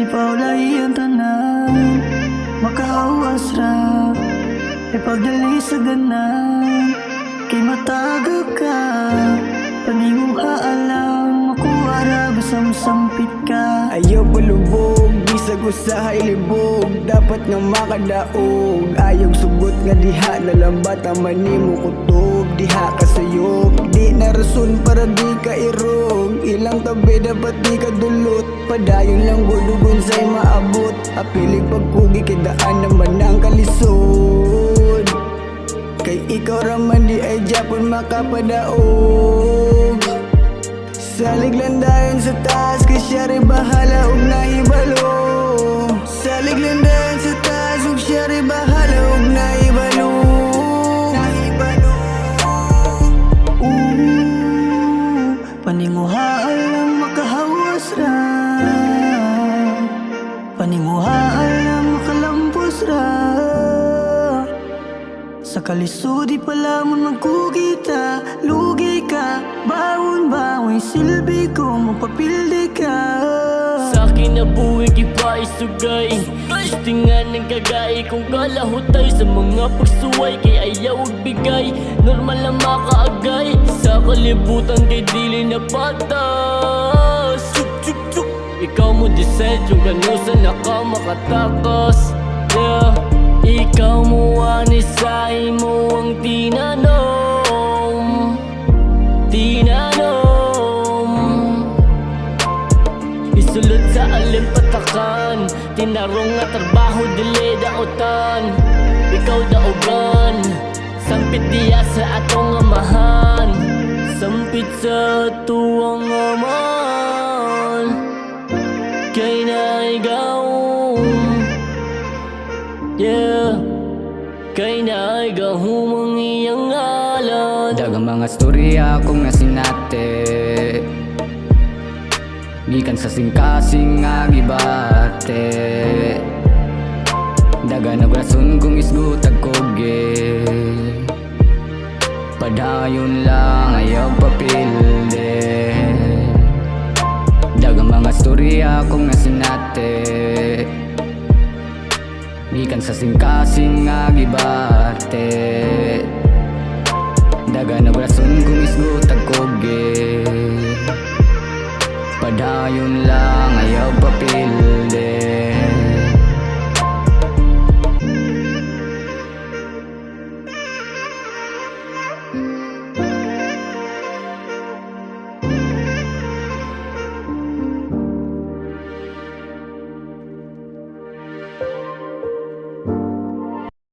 Di paulay ang tanan, makahawas ra. Ipagdali sa ganan, kay matagag ka. Paninguha alam, makuha ra, basang sampit ka. Ayaw palubog, bisag usahay libog. Dapat nga makadaog, ayaw sugot nga diha. Nalambat ang manimo kutob, diha kasayop. Di na rason para di ka irog. Ilang tabi dapat di ka dulot. Padayon lang gudugon sa'y maabot. Apilig pagkugi kidaan naman ang kalisod. Kay ikaw raman di ay Japon makapadaog. Salig lang dayon sa taas, kay siya rin bahala og nahibalo. Salig lang dayon sa taas, og siya rin bahala og nahibalo. Paninguhaan lang makahawas ra. Paninguhaan lang makalampos ra. Sa kalisod di pala mo magkugita. Lugi ka, bawon-bawon silbi ko, magpapildi ka. Sa akin na buwig ipa isugay. Tingan ng kagay kung kalahutay sa mga pagsuway. Kay ayaw bigay, normal na makaagay. Sa kalibutan kay dili na patas. Ikaw mo decide yung ganusan na ka makatakas. Yeah. Ikaw mo anisay mo ang tinanom. Isulod sa alimpatakan, tinarong nga trabaho dili daotan. Ikaw daogan, sampit diya sa atong amahan. Sampit sa tuwang aman, kay naigawom. Yeah, kay naigawom ang iyang ngalan. Dagang mga storya akong nasinate, gikan sa singkasing nga